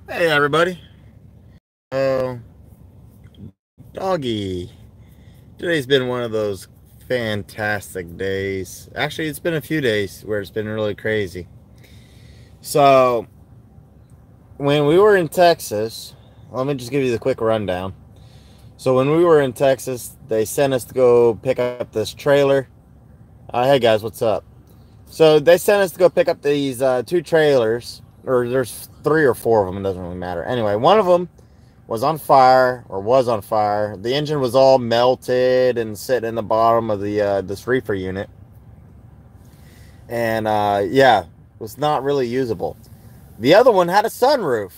Hey everybody. Oh, doggy. Today's been one of those fantastic days. Actually, it's been a few days where it's been really crazy. So, when we were in Texas, let me just give you the quick rundown. So, when we were in Texas, they sent us to go pick up this trailer. Hey guys, what's up? So, they sent us to go pick up these two trailers, or there's three or four of them, it doesn't really matter. Anyway, one of them was on fire, or was on fire. The engine was all melted and sitting in the bottom of the this reefer unit, and yeah, was not really usable. The other one had a sunroof.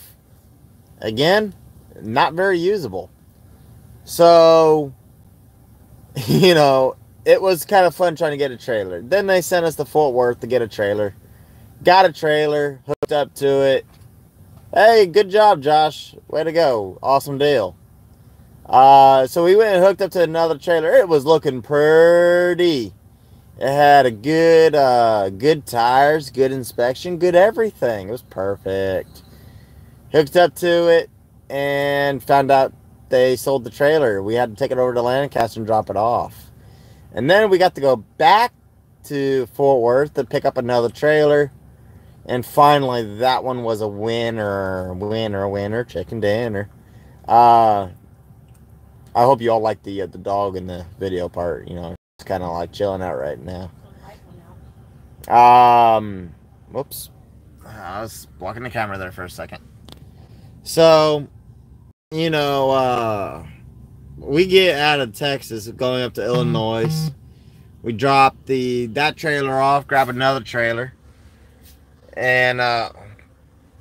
Again, not very usable. So, you know, it was kind of fun trying to get a trailer. Then they sent us to Fort Worth to get a trailer. Got a trailer, hooked up to it. Hey, good job, Josh. Way to go. Awesome deal. So we went and hooked up to another trailer. It was looking pretty. It had a good tires, good inspection, good everything. It was perfect. Hooked up to it and found out they sold the trailer. We had to take it over to Lancaster and drop it off. And then we got to go back to Fort Worth to pick up another trailer. And finally, that one was a winner, chicken dinner. I hope you all like the dog in the video part. You know, it's kind of like chilling out right now. Whoops. I was blocking the camera there for a second. So, you know, we get out of Texas, going up to Illinois. We drop that trailer off, grab another trailer, and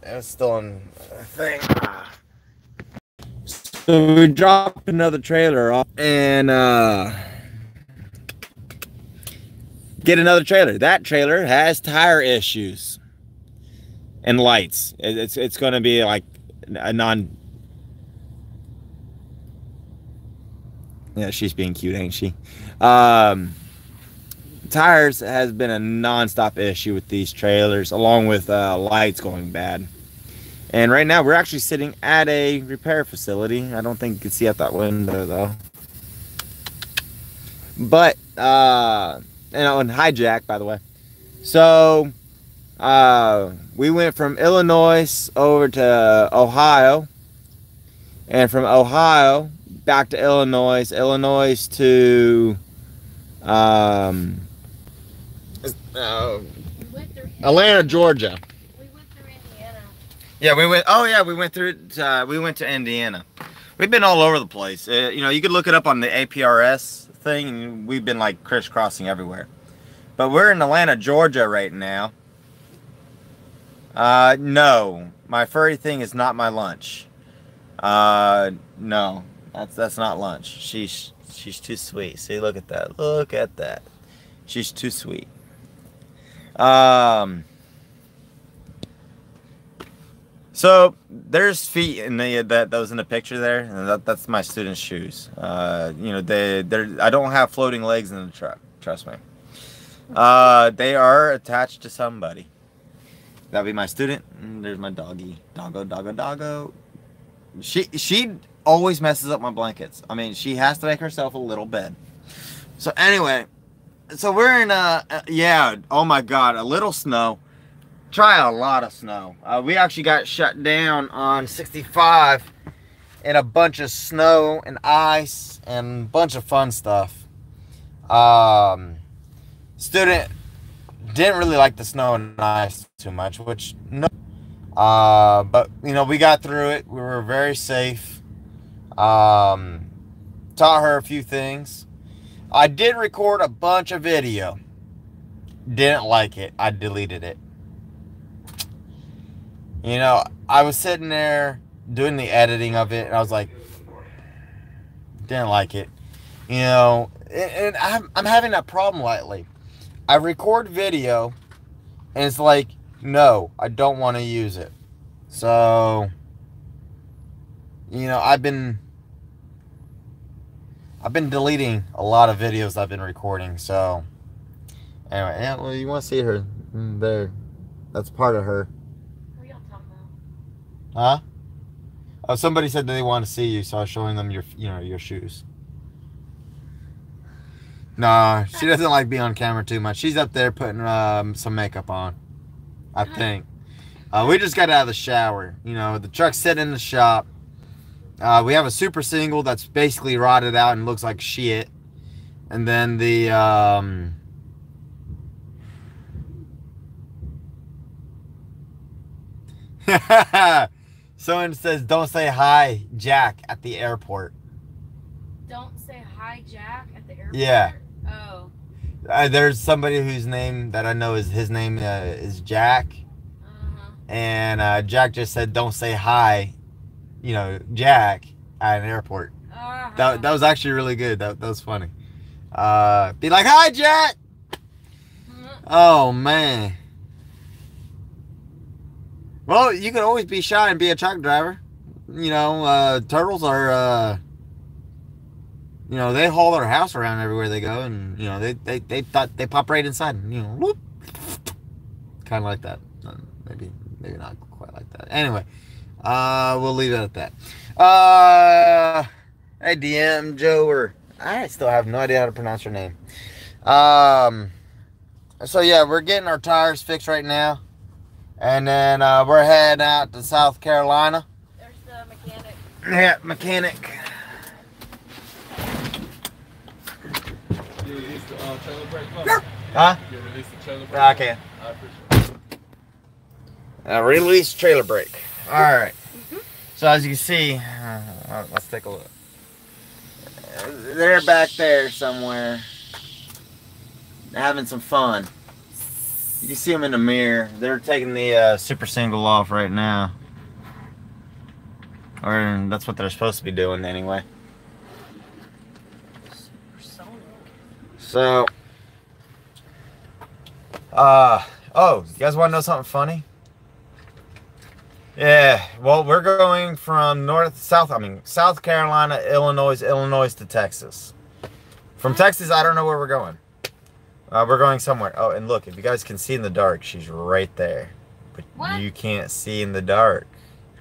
it's still in a thing. So we dropped another trailer off and get another trailer. That trailer has tire issues and lights. It's going to be like a non. Yeah, she's being cute, ain't she? Tires has been a non-stop issue with these trailers, along with lights going bad. And right now, we're actually sitting at a repair facility. I don't think you can see out that window, though. But, and hijack, by the way. So, we went from Illinois over to Ohio. And from Ohio, back to Illinois. Illinois to, Atlanta, Georgia. Yeah, we went. Oh, yeah, we went through. We went to Indiana. We've been all over the place. You know, you could look it up on the APRS thing, and we've been like crisscrossing everywhere. But we're in Atlanta, Georgia, right now. No, my furry thing is not my lunch. No, that's not lunch. She's too sweet. See, look at that. Look at that. She's too sweet. So there's feet in that was in the picture there, and that's my student's shoes. You know, I don't have floating legs in the truck. Trust me. They are attached to somebody. That'd be my student. And there's my doggy. Doggo. She always messes up my blankets. I mean, she has to make herself a little bed. So anyway, so we're in yeah. Oh my God, a little snow. Try a lot of snow. We actually got shut down on 65 in a bunch of snow and ice and a bunch of fun stuff. Student didn't really like the snow and ice too much, which no. But you know, we got through it. We were very safe. Taught her a few things. I did record a bunch of video. Didn't like it. I deleted it. You know, I was sitting there doing the editing of it, and I was like, didn't like it. You know, and I'm having that problem lately. I record video, and it's like, no, I don't want to use it. So, you know, I've been deleting a lot of videos I've been recording. So, anyway, yeah, well, you want to see her there? That's part of her. Huh? Oh, somebody said they want to see you, so I was showing them your shoes. No, she doesn't like being on camera too much. She's up there putting some makeup on, I think. We just got out of the shower. The truck's sitting in the shop. We have a super single that's basically rotted out and looks like shit. And then the someone says, "Don't say hi, Jack, at the airport." Don't say hi, Jack, at the airport? Yeah. Oh. There's somebody whose name that I know his name is Jack. And Jack just said, "Don't say hi, Jack, at an airport." That was actually really good. That was funny. Be like, "Hi, Jack." Oh man. Well, you can always be shy and be a truck driver. Turtles are they haul their house around everywhere they go, and they pop right inside, and whoop, kind of like that. Maybe not quite like that. Anyway, we'll leave it at that. Hey, DM Joe, or I still have no idea how to pronounce your name. So yeah, we're getting our tires fixed right now, and then we're heading out to South Carolina. There's the mechanic. Yeah, mechanic. You released the trailer brake? Huh? You released the trailer brake? Yeah, I can. I appreciate it. Release trailer brake. Alright. So as you can see, let's take a look. They're back there somewhere. They're having some fun. You can see them in the mirror. They're taking the super single off right now. Or that's what they're supposed to be doing anyway. So, oh, you guys want to know something funny? Yeah, well, we're going from South Carolina, Illinois to Texas. From Texas, I don't know where we're going. We're going somewhere. Oh, and look, if you guys can see in the dark, she's right there. But what? You can't see in the dark.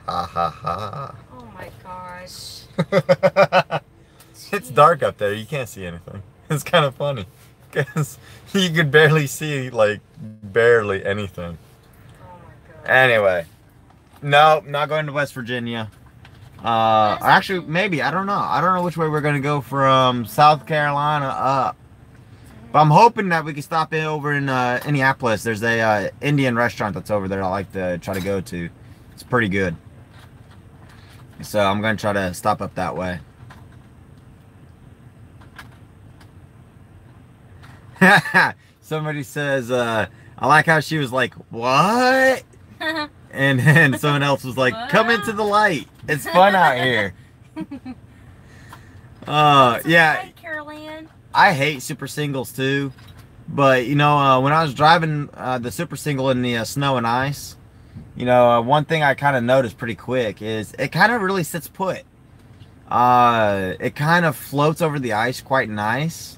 Ha ha ha. Oh my gosh. It's dark up there. You can't see anything. It's kind of funny. Because you could barely see, barely anything. Oh my god. Anyway. No, not going to West Virginia. Actually, maybe. I don't know. I don't know which way we're going to go from South Carolina up. But I'm hoping that we can stop in over in Indianapolis. There's a Indian restaurant that's over there I like to try to go to. It's pretty good. So I'm going to try to stop up that way. Somebody says, I like how she was like, "What?" And then someone else was like, "Come into the light. It's fun out here." Yeah. I hate super singles too. But, when I was driving the super single in the snow and ice, one thing I kind of noticed pretty quick is it kind of really sits put. It kind of floats over the ice quite nice.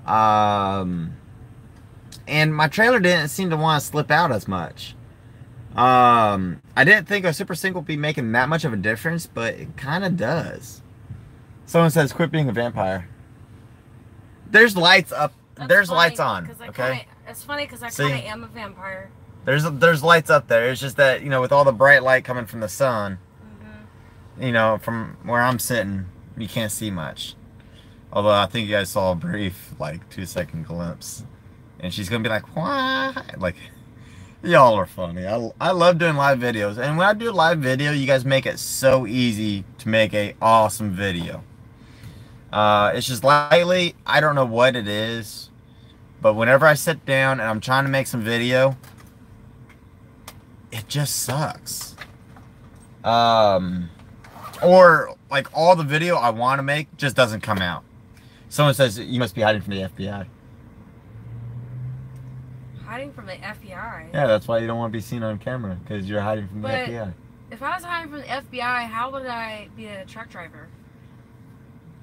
And my trailer didn't seem to want to slip out as much. I didn't think a super single would be making that much of a difference, but it kind of does. Someone says, "Quit being a vampire." There's lights up. There's lights on. Okay. It's funny because I kind of am a vampire. There's lights up there. It's just that with all the bright light coming from the sun, from where I'm sitting, you can't see much. Although I think you guys saw a brief 2-second glimpse, and she's gonna be like, "What?" Y'all are funny. I love doing live videos, and when I do a live video, you guys make it so easy to make a awesome video. It's just lightly, I don't know what it is, but whenever I sit down and I'm trying to make some video, it just sucks. Or all the video I want to make just doesn't come out. Someone says, "You must be hiding from the FBI." Hiding from the FBI? Yeah, that's why you don't want to be seen on camera, because you're hiding from the FBI. If I was hiding from the FBI, how would I be a truck driver?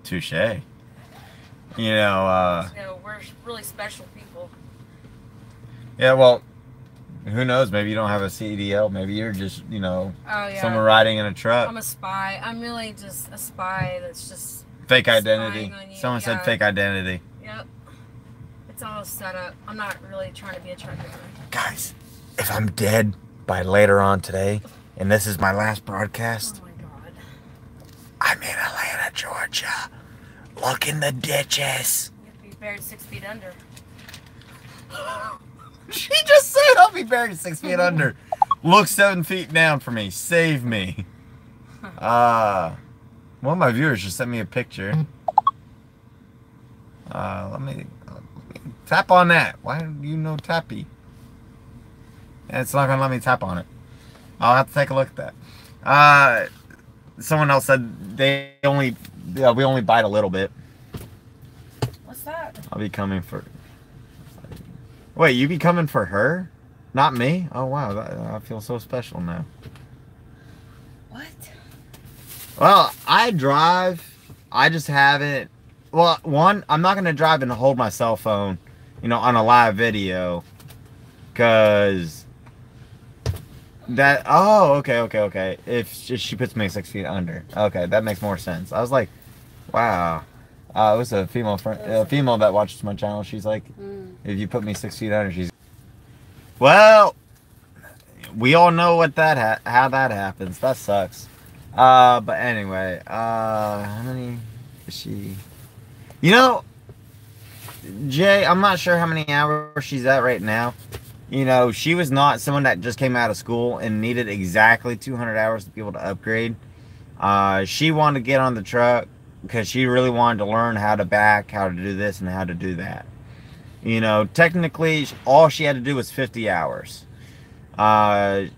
Touche. We're really special people. Yeah, well, Who knows? Maybe you don't have a CDL. Maybe you're just, you know, Oh, yeah. someone riding in a truck. I'm a spy. I'm really just a spy that's just fake identity. spying on you. Someone said Yeah. fake identity. Yep. It's all set up. I'm not really trying to be a truck driver. Guys, if I'm dead by later on today, and this is my last broadcast, Oh my God. I'm in Atlanta, Georgia. Look in the ditches. You have to be buried 6 feet under. She just said I'll be buried 6 feet under. Look 7 feet down for me. Save me. One of my viewers just sent me a picture. Let me tap on that. Why do you know tappy? And it's not gonna let me tap on it. I'll have to take a look at that. Someone else said we only bite a little bit. What's that? I'll be coming for. Wait, you be coming for her? Not me? Oh wow, I feel so special now. What? Well, I drive. I just haven't. Well, one, I'm not gonna drive and hold my cell phone, you know, on a live video, cause that. Oh, okay. If she puts me 6 feet under, okay, that makes more sense. I was like, wow. It was a female that watches my channel. She's like, if you put me 6 feet under, she's. Well, we all know what how that happens. That sucks. But anyway, how many is she? You know, Jay, I'm not sure how many hours she's at right now. You know, she was not someone that just came out of school and needed exactly 200 hours to be able to upgrade. She wanted to get on the truck because she really wanted to learn how to back, how to do this, and how to do that. You know, technically, all she had to do was 50 hours.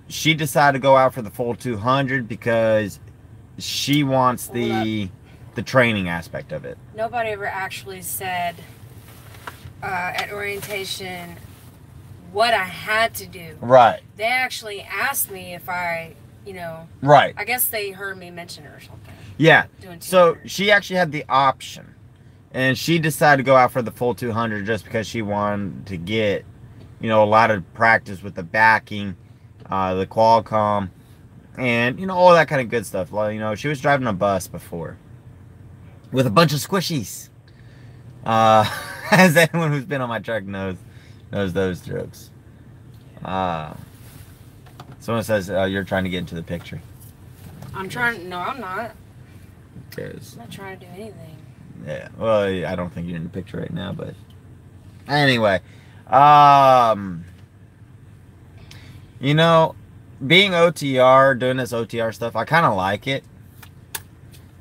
She decided to go out for the full 200 because she wants the training aspect of it. Nobody ever actually said at orientation what I had to do. Right. They actually asked me if I, you know. Right. I guess they heard me mention it or something. Yeah. Doing So 200. she actually had the option. And she decided to go out for the full 200 just because she wanted to get, you know, a lot of practice with the backing, the Qualcomm, and, you know, all that kind of good stuff. Well, you know, she was driving a bus before with a bunch of squishies. As anyone who's been on my truck knows those jokes. Someone says you're trying to get into the picture. I'm trying. No, I'm not. Cares. I'm not trying to do anything. Yeah. Well, I don't think you're in the picture right now, but anyway, you know, being OTR, doing this OTR stuff, I kind of like it.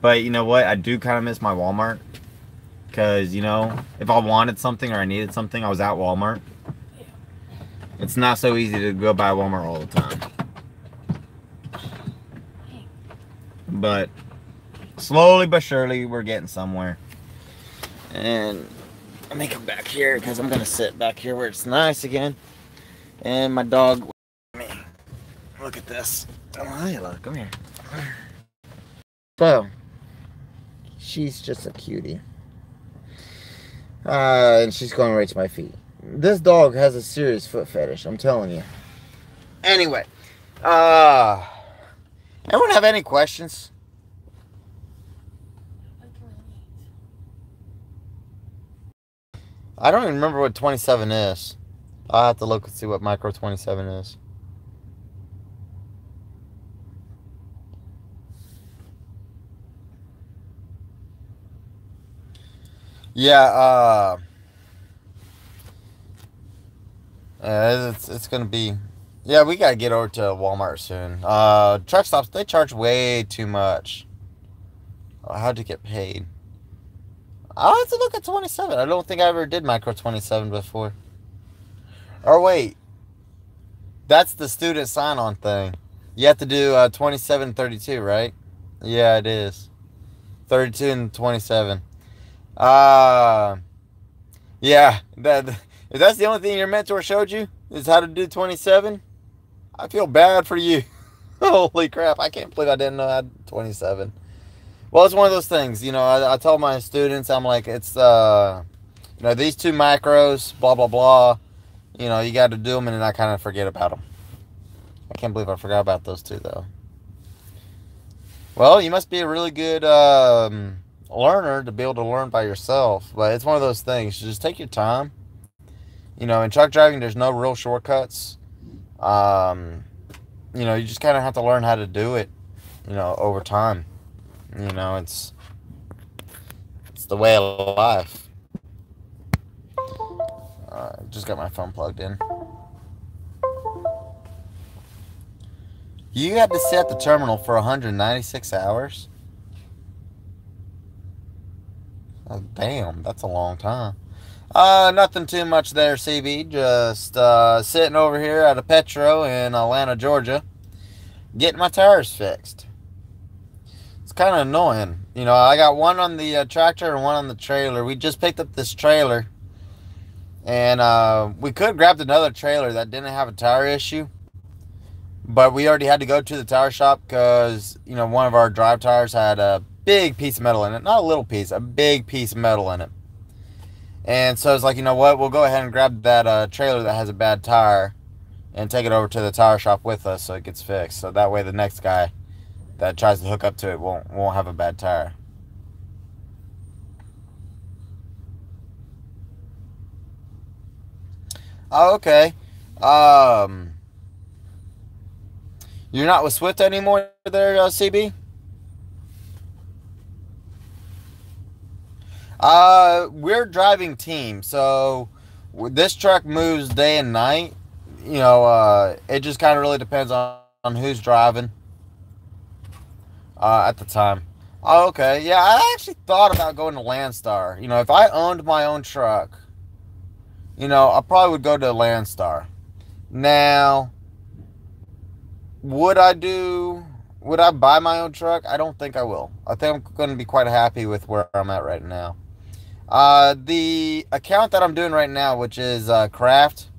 But you know what? I do kind of miss my Walmart. Because, you know, if I wanted something or I needed something, I was at Walmart. It's not so easy to go by Walmart all the time. But slowly but surely, we're getting somewhere. And let me come back here because I'm going to sit back here where it's nice again. And my dog, look at this. Oh, hey, look, come here. So, she's just a cutie. And she's going right to my feet. This dog has a serious foot fetish, I'm telling you. Anyway, anyone have any questions? I don't even remember what 27 is. I'll have to look and see what micro 27 is. Yeah, it's gonna be. Yeah, we gotta get over to Walmart soon. Truck stops, they charge way too much. How'd you get paid? I'll have to look at 27. I don't think I ever did micro 27 before. Or wait, that's the student sign-on thing. You have to do 27 and 32, right? Yeah, it is. 32 and 27. Yeah, if that's the only thing your mentor showed you is how to do 27, I feel bad for you. Holy crap, I can't believe I didn't know how to do 27. Well, it's one of those things, you know, I tell my students, I'm like, it's, you know, these two macros, blah, blah, blah, You know, you got to do them and then I kind of forget about them. I can't believe I forgot about those two, though. Well, you must be a really good learner to be able to learn by yourself. But it's one of those things. Just take your time. You know, in truck driving, there's no real shortcuts. You know, you just kind of have to learn how to do it, you know, over time. You know, it's the way of life. Just got my phone plugged in. You had to sit at the terminal for 196 hours? Oh, damn, that's a long time. Nothing too much there, CB. Just sitting over here at a Petro in Atlanta, Georgia, getting my tires fixed. It's kind of annoying. You know, I got one on the tractor and one on the trailer. We just picked up this trailer, and we could have grabbed another trailer that didn't have a tire issue, but we already had to go to the tire shop because, you know, one of our drive tires had a big piece of metal in it. Not a little piece, a big piece of metal in it. And so it's like, you know what, we'll go ahead and grab that trailer that has a bad tire and take it over to the tire shop with us so it gets fixed. So that way the next guy that tries to hook up to it won't have a bad tire. Oh, okay. You're not with Swift anymore there, CB? We're driving team, so this truck moves day and night. You know, it just kind of really depends on who's driving at the time. Oh, okay. Yeah, I actually thought about going to Landstar. You know, if I owned my own truck, you know, I probably would go to Landstar. Now, would I buy my own truck? I don't think I will. I think I'm going to be quite happy with where I'm at right now. The account that I'm doing right now, which is Craft,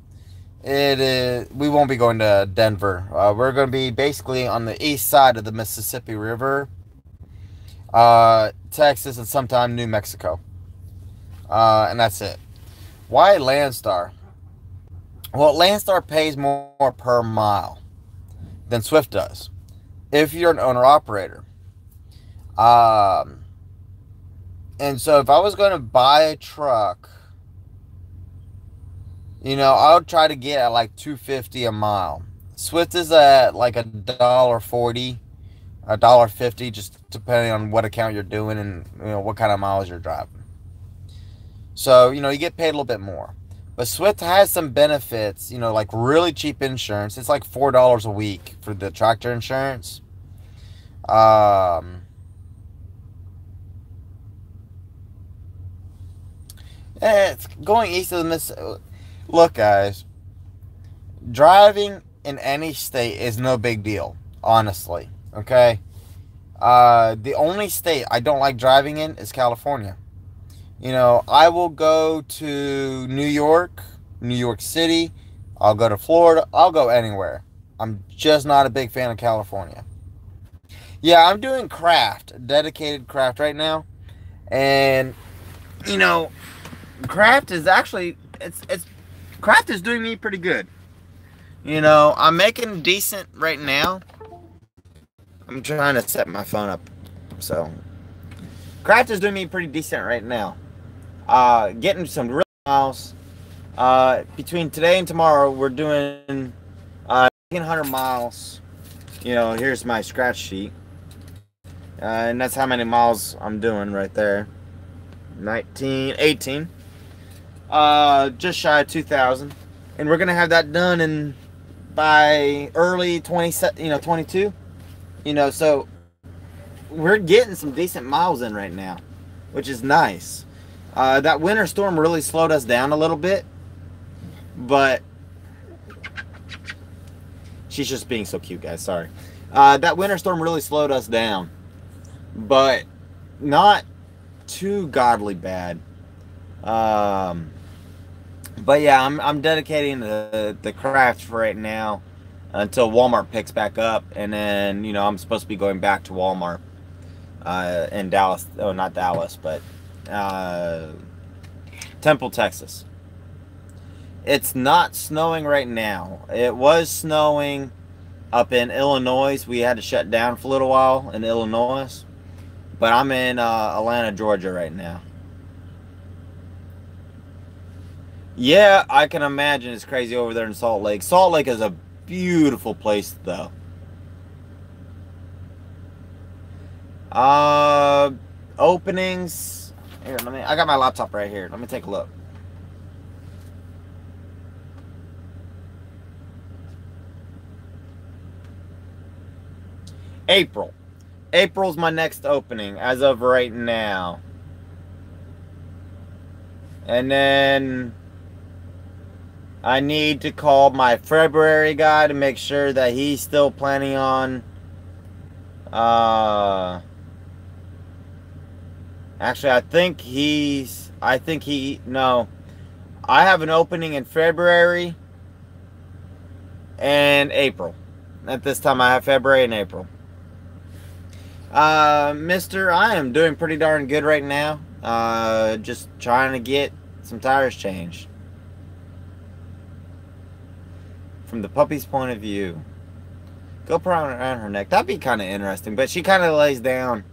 we won't be going to Denver. We're going to be basically on the east side of the Mississippi River, Texas, and sometime New Mexico. And that's it. Why Landstar? Well, Landstar pays more per mile than Swift does if you're an owner-operator. And so if I was going to buy a truck, you know, I would try to get at like $2.50 a mile. Swift is at like $1.40, $1.50, just depending on what account you're doing and, you know, what kind of miles you're driving. So, you know, you get paid a little bit more. But Swift has some benefits, you know, like really cheap insurance. It's like $4 a week for the tractor insurance. It's going east of the Mississippi. Look, guys, driving in any state is no big deal, honestly. Okay? The only state I don't like driving in is California. You know, I will go to New York City. I'll go to Florida. I'll go anywhere. I'm just not a big fan of California. Yeah, I'm doing Craft, dedicated Craft right now. And, you know, Craft is actually, Craft is doing me pretty good. You know, I'm making decent right now. I'm trying to set my phone up. So, Craft is doing me pretty decent right now. Getting some real miles. Between today and tomorrow, we're doing 1,800 miles. You know, here's my scratch sheet. And that's how many miles I'm doing right there. 18. Just shy of 2,000. And we're going to have that done by early 22. You know, so we're getting some decent miles in right now, which is nice. That winter storm really slowed us down a little bit, but she's just being so cute, guys. Sorry. That winter storm really slowed us down, but not too godly bad. But yeah, I'm dedicating the Craft for right now until Walmart picks back up, and then, you know, I'm supposed to be going back to Walmart in Dallas. Oh, not Dallas, but Temple, Texas. It's not snowing right now. It was snowing up in Illinois. We had to shut down for a little while in Illinois. But I'm in Atlanta, Georgia right now. Yeah, I can imagine it's crazy over there in Salt Lake. Salt Lake is a beautiful place, though. Openings. Here, I got my laptop right here. Let me take a look. April. April's my next opening as of right now. And then I need to call my February guy to make sure that he's still planning on actually, no. I have an opening in February and April. At this time, I have February and April. Mister, I am doing pretty darn good right now. Just trying to get some tires changed. From the puppy's point of view. Go around her neck. That'd be kind of interesting. But she kind of lays down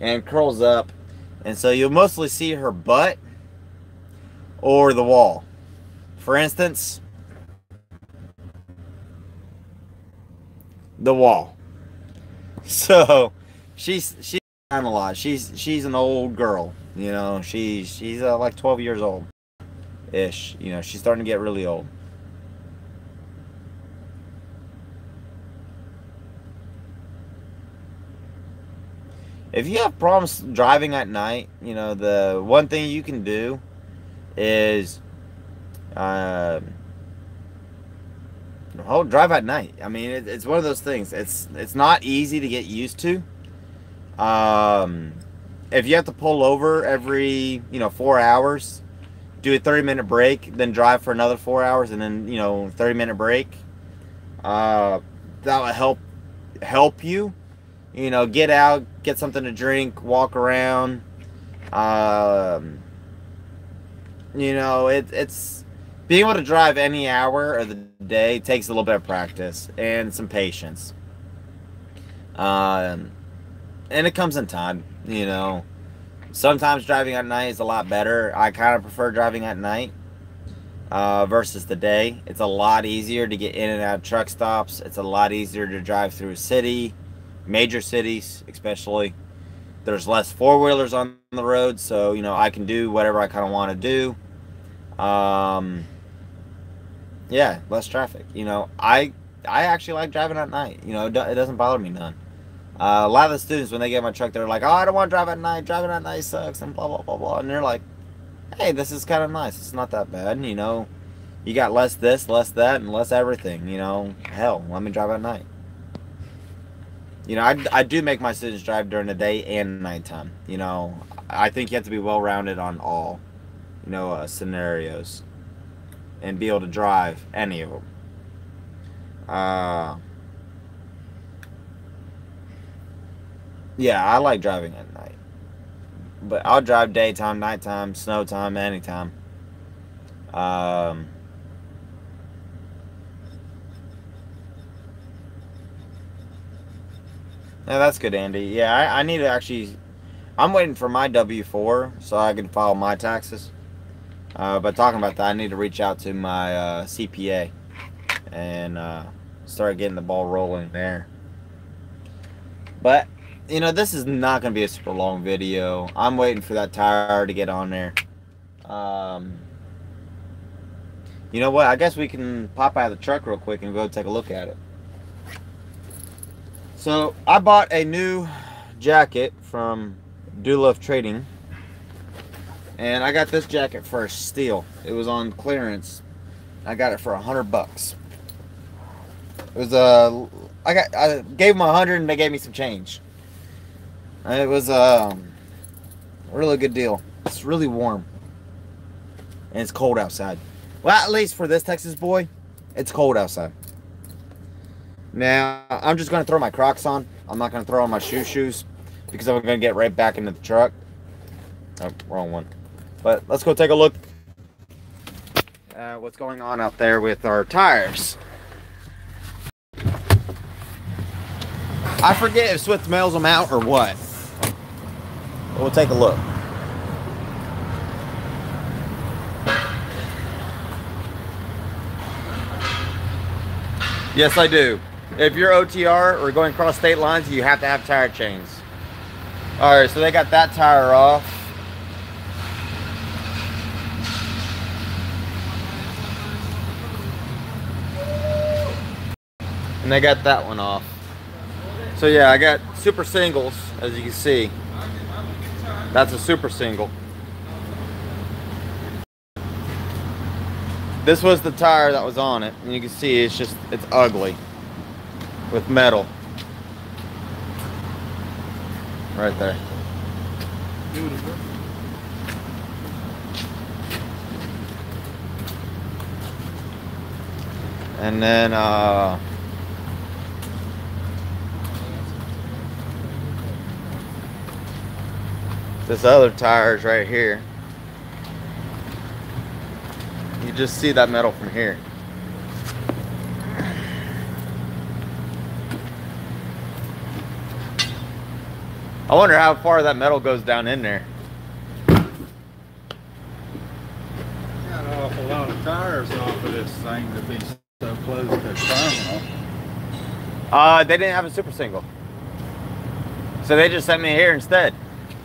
and curls up. And so you'll mostly see her butt or the wall. For instance, the wall. So she's kind of a lot. She's an old girl. You know, she's like 12 years old ish. You know, she's starting to get really old. If you have problems driving at night, you know, the one thing you can do is drive at night. I mean, it's one of those things. It's not easy to get used to. If you have to pull over every, 4 hours, do a 30-minute break, then drive for another 4 hours, and then, 30-minute break, that will help you. Get out, get something to drink, walk around. It's being able to drive any hour of the day takes a little bit of practice and some patience. And it comes in time, Sometimes driving at night is a lot better. I kind of prefer driving at night versus the day. It's a lot easier to get in and out of truck stops. It's a lot easier to drive through a city. Major cities especially. There's less four-wheelers on the road, so I can do whatever I kind of want to do. Yeah, less traffic. I actually like driving at night. It doesn't bother me none. A lot of the students, when they get my truck, they're like, oh, I don't want to drive at night, driving at night sucks, and blah blah blah blah. And they're like, hey, this is kind of nice, it's not that bad. You got less this, less that, and less everything. Hell, let me drive at night. I do make my students drive during the day and nighttime. I think you have to be well-rounded on all, scenarios. And be able to drive any of them. Yeah, I like driving at night. But I'll drive daytime, nighttime, snow time, anytime. Yeah, that's good, Andy. Yeah, I need to actually... I'm waiting for my W-4 so I can file my taxes. But talking about that, I need to reach out to my CPA and start getting the ball rolling there. But, this is not going to be a super long video. I'm waiting for that tire to get on there. You know what? I guess we can pop out of the truck real quick and go take a look at it. So, I bought a new jacket from Doolove Trading. And I got this jacket for a steal. It was on clearance. I got it for $100. It was I gave them 100 and they gave me some change. It was a really good deal. It's really warm. And it's cold outside. Well, at least for this Texas boy, it's cold outside. Now, I'm just going to throw my Crocs on. I'm not going to throw on my shoes because I'm going to get right back into the truck. Oh, wrong one. But let's go take a look what's going on out there with our tires. I forget if Swift mails them out or what. We'll take a look. Yes, I do. If you're OTR or going across state lines, you have to have tire chains. All right, so they got that tire off. And they got that one off. So yeah, I got super singles, as you can see. That's a super single. This was the tire that was on it, and you can see it's ugly with metal right there. Beautiful. And then this other tire is right here. You just see that metal from here. I wonder how far that metal goes down in there. Got an awful lot of tires off of this thing to be so close to the terminal. They didn't have a super single, so they just sent me here instead.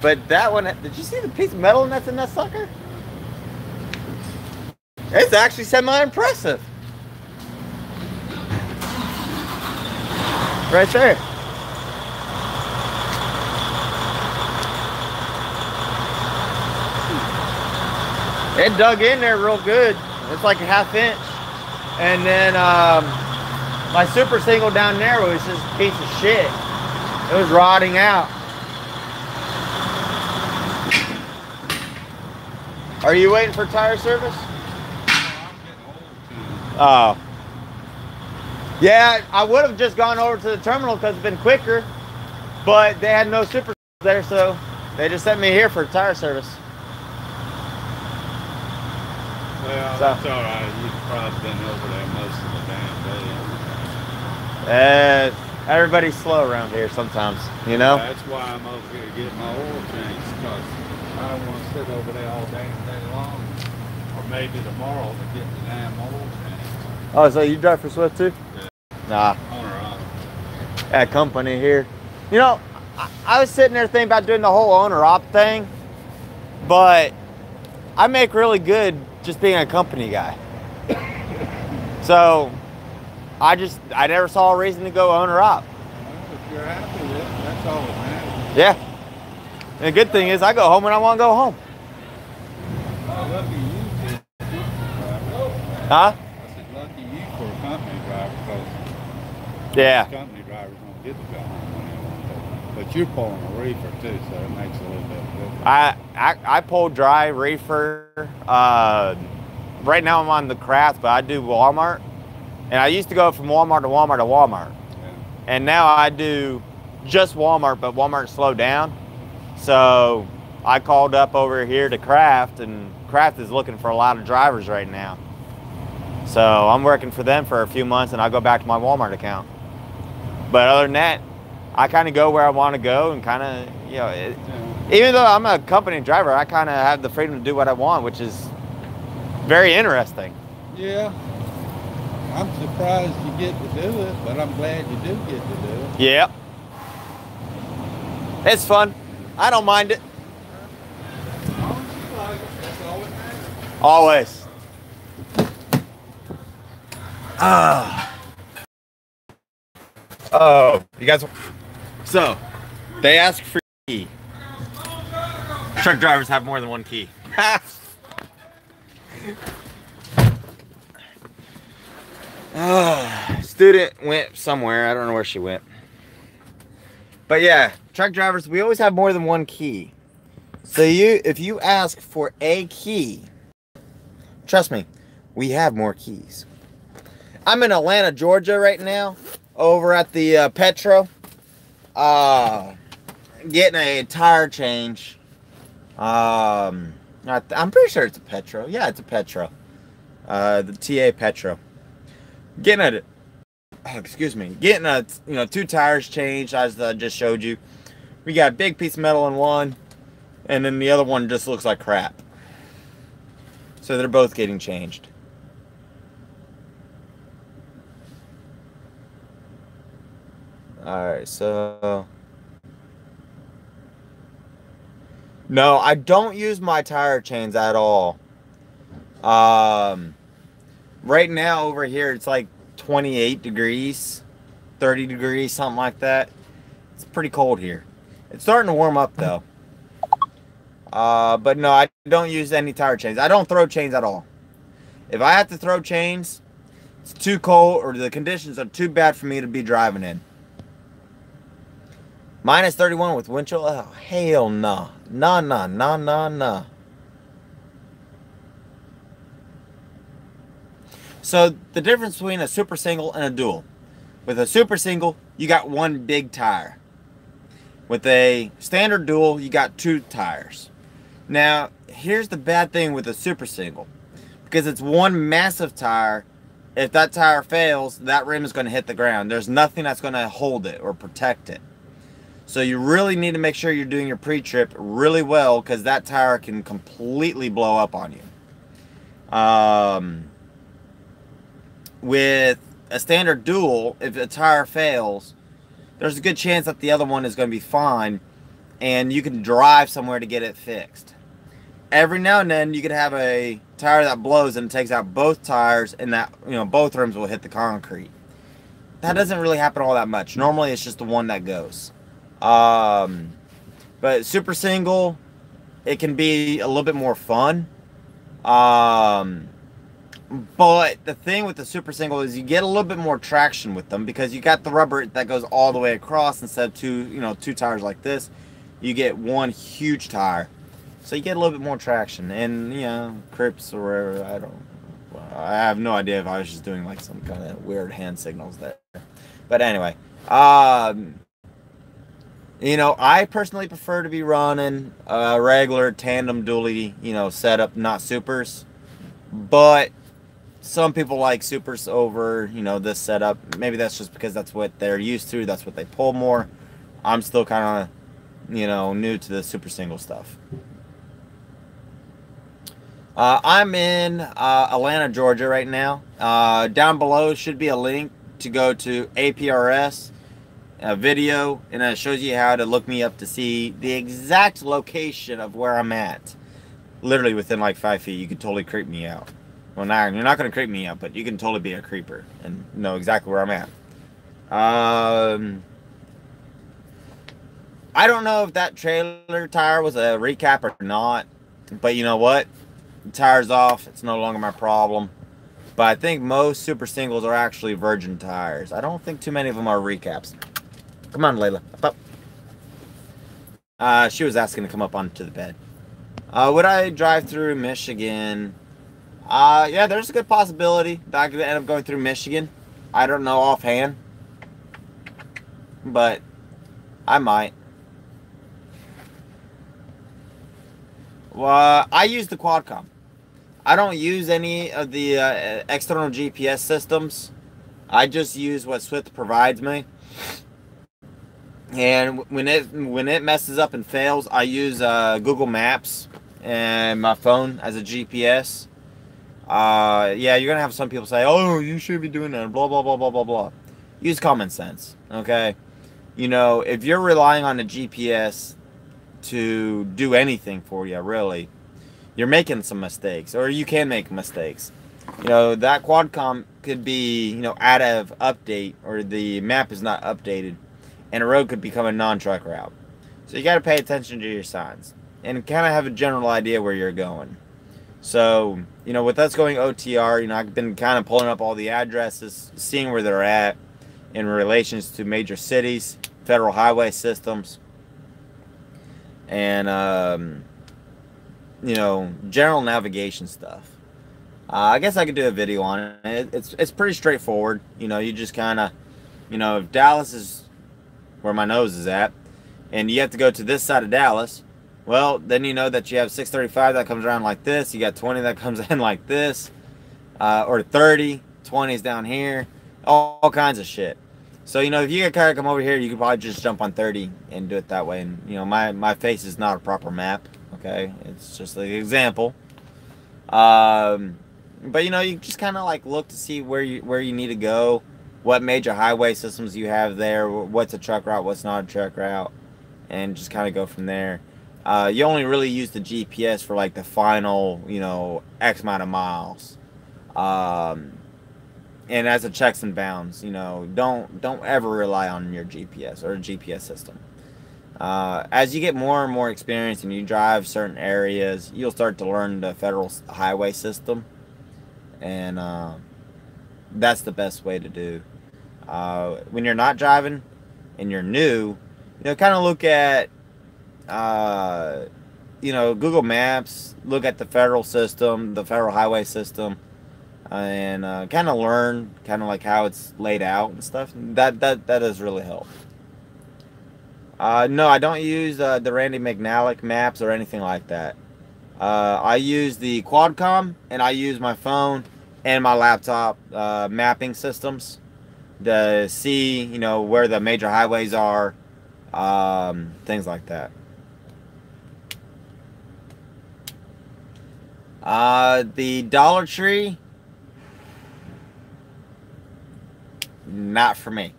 But that one, did you see the piece of metal that's in that sucker? It's actually semi-impressive. Right there. It dug in there real good. It's like a ½ inch. And then my super single down there was just a piece of shit. It was rotting out. Are you waiting for tire service? Oh. Yeah, I would have just gone over to the terminal because it's been quicker, but they had no super there, so they just sent me here for tire service. Well, So, that's all right. You've probably been over there most of the damn day. Everybody's slow around here sometimes, you know? That's why I'm over here getting my oil changed, because I don't want to sit over there all damn day long. Or maybe tomorrow to get the damn oil changed. Oh, so you drive for Swift too? Yeah. Nah. On or off. That company here. You know, I was sitting there thinking about doing the whole owner-op thing, but I make really good just being a company guy. So, I never saw a reason to go owner-op. Well, if you're happy with it, that's all that matters. Yeah. And the good thing is I go home when I want to go home. Well, lucky you, kid. Huh? I said, lucky you for a company driver, because Yeah. company drivers don't get to go home when they want to. But you're pulling a reefer too, so it makes a little bit of difference. I pull dry reefer. Right now I'm on the craft, but I do Walmart. And I used to go from Walmart to Walmart to Walmart. Yeah. And now I do just Walmart, but Walmart slowed down. So I called up over here to Craft, and Craft is looking for a lot of drivers right now. So I'm working for them for a few months, and I'll go back to my Walmart account. But other than that, I kind of go where I want to go, and kind of, you know, even though I'm a company driver, I kind of have the freedom to do what I want, which is very interesting. Yeah. I'm surprised you get to do it, but I'm glad you do get to do it. Yeah. It's fun. I don't mind it. Always. Oh, you guys. So, they ask for key. Truck drivers have more than one key. Student went somewhere. I don't know where she went. But yeah, truck drivers, we always have more than one key. So if you ask for a key, trust me, we have more keys. I'm in Atlanta, Georgia right now, over at the Petro, getting a tire change. I'm pretty sure it's a Petro. Yeah, it's a Petro. the TA Petro. Getting a 2 tires changed, as I just showed you. We got a big piece of metal in one, and then the other one just looks like crap. So they're both getting changed. Alright, so... No, I don't use my tire chains at all. Right now over here it's like 28 degrees, 30 degrees, something like that. It's pretty cold here. It's starting to warm up though. But no, I don't use any tire chains. I don't throw chains at all. If I have to throw chains, it's too cold or the conditions are too bad for me to be driving in. Minus 31 with wind chill? Oh, hell no. Nah. So, the difference between a super single and a dual. With a super single, you got one big tire. With a standard dual, you got 2 tires. Now, here's the bad thing with a super single. Because it's one massive tire, if that tire fails, that rim is going to hit the ground. There's nothing that's going to hold it or protect it. So you really need to make sure you're doing your pre-trip really well, because that tire can completely blow up on you. With a standard dual, if a tire fails, there's a good chance that the other one is going to be fine, and you can drive somewhere to get it fixed. Every now and then you could have a tire that blows and takes out both tires, and that, both rims will hit the concrete. That doesn't really happen all that much. Normally it's just the one that goes. But super single, it can be a little bit more fun. But the thing with the super single is you get a little bit more traction with them, because you got the rubber that goes all the way across instead of two tires like this. You get one huge tire, so you get a little bit more traction. And crips or wherever, I have no idea if I was just doing like some kind of weird hand signals there. But anyway, I personally prefer to be running a regular tandem dually, setup, not supers. But some people like supers over, this setup. Maybe that's just because that's what they're used to. That's what they pull more. I'm still kind of, new to the super single stuff. I'm in Atlanta, Georgia right now. Down below should be a link to go to APRS. A video, and it shows you how to look me up to see the exact location of where I'm at. Literally within like 5 feet. You can totally creep me out. Well, now you're not going to creep me out, but you can totally be a creeper and know exactly where I'm at. I don't know if that trailer tire was a recap or not, but you know what? The tire's off. It's no longer my problem. But I think most super singles are actually virgin tires. I don't think too many of them are recaps. Come on, Layla. Up, up. She was asking to come up onto the bed. Would I drive through Michigan? Yeah, there's a good possibility that I could end up going through Michigan. I don't know offhand, but I might. Well, I use the Quadcom. I don't use any of the external GPS systems. I just use what Swift provides me. And when it messes up and fails, I use Google Maps and my phone as a GPS. Yeah, you're gonna have some people say, "Oh, you should be doing that." Blah blah blah blah blah blah. Use common sense, okay? If you're relying on the GPS to do anything for you, really, you're making some mistakes, or you can make mistakes. That Quadcom could be, out of update, or the map is not updated, and a road could become a non-truck route. So you got to pay attention to your signs and kind of have a general idea where you're going. So, with us going OTR, I've been kind of pulling up all the addresses, seeing where they're at in relations to major cities, federal highway systems, and, general navigation stuff. I guess I could do a video on it. It's pretty straightforward. You just kind of, if Dallas is where my nose is at, and you have to go to this side of Dallas, well, then you know that you have 635 that comes around like this. You got 20 that comes in like this. or 30, 20s down here, all kinds of shit. So, you know, if you get car come over here, you could probably just jump on 30 and do it that way. And, you know, my face is not a proper map, okay? It's just an example. But, you know, you just kind of, like, look to see where you need to go, what major highway systems you have there, what's a truck route, what's not a truck route, and just kind of go from there. You only really use the GPS for, like, the final, you know, X amount of miles. And as a checks and bounds, you know, don't ever rely on your GPS or a GPS system. As you get more and more experience and you drive certain areas, you'll start to learn the federal highway system, and that's the best way to do. When you're not driving and you're new, you know, kind of look at you know, Google Maps, look at the federal system, the federal highway system, and kind of learn kind of like how it's laid out and stuff. That does really help. No, I don't use the Randy McNally maps or anything like that. I use the Quadcom, and I use my phone and my laptop mapping systems to see, you know, where the major highways are, things like that. The Dollar Tree, not for me.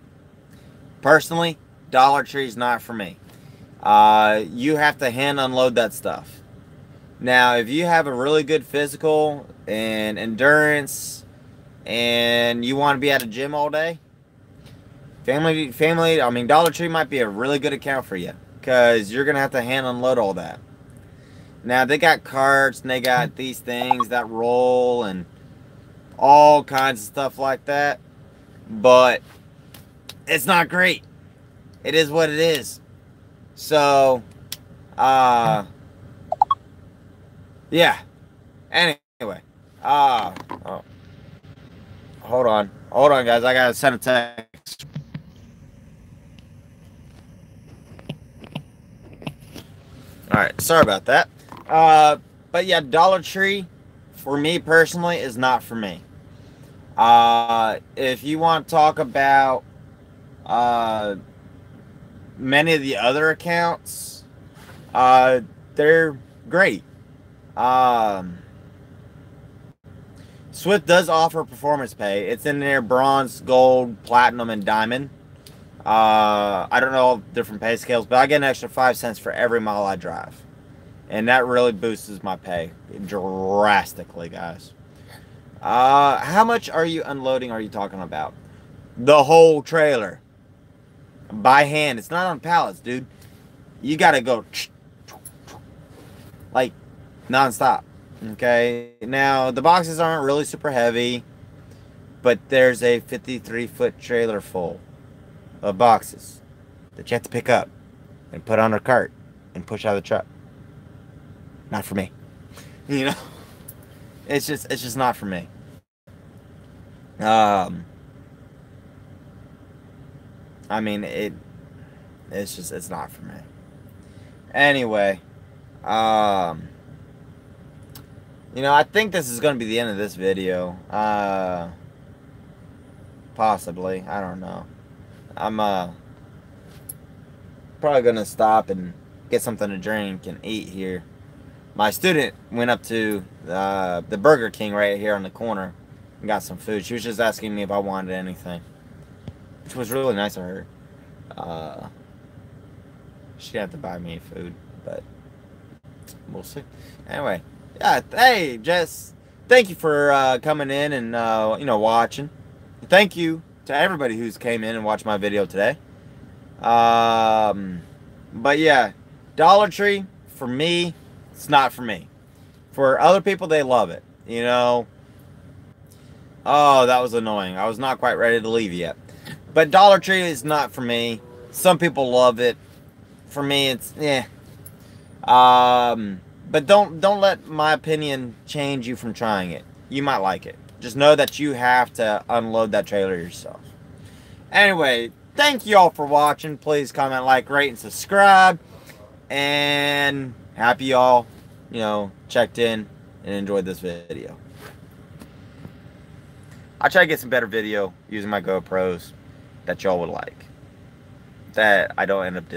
Personally, Dollar Tree's not for me. You have to hand unload that stuff. Now, if you have a really good physical and endurance and you want to be at a gym all day, I mean, Dollar Tree might be a really good account for you, because you're going to have to hand unload all that. Now, they got carts and they got these things that roll and all kinds of stuff like that, but it's not great. It is what it is. So, yeah. Anyway, oh, hold on, guys. I gotta send a text. All right, sorry about that. But yeah, Dollar Tree, for me personally, is not for me. If you want to talk about many of the other accounts, they're great. Swift does offer performance pay. It's in there: bronze, gold, platinum, and diamond. I don't know all different pay scales, but I get an extra 5 cents for every mile I drive, and that really boosts my pay drastically, guys. How much are you unloading? Are you talking about the whole trailer by hand? It's not on pallets, dude. You gotta go like non-stop. Okay, now the boxes aren't really super heavy, but there's a 53-foot trailer full of boxes that you have to pick up and put on a cart and push out of the truck. Not for me. You know, it's just not for me. I mean, it's not for me. Anyway, you know, I think this is going to be the end of this video. Possibly. I don't know. I'm probably going to stop and get something to drink and eat here. My student went up to the Burger King right here on the corner and got some food. She was just asking me if I wanted anything, which was really nice of her. She had to buy me food, but we'll see. Anyway, yeah, hey, Jess, thank you for coming in and, you know, watching. Thank you to everybody who's came in and watched my video today. But yeah, Dollar Tree, for me, it's not for me. For other people, they love it, you know. Oh, that was annoying. I was not quite ready to leave yet. But Dollar Tree is not for me. Some people love it. For me, it's, yeah. But don't let my opinion change you from trying it. You might like it. Just know that you have to unload that trailer yourself. Anyway, thank you all for watching. Please comment, like, rate, and subscribe. And happy y'all, you know, checked in and enjoyed this video. I'll try to get some better video using my GoPros that y'all would like. That I don't end up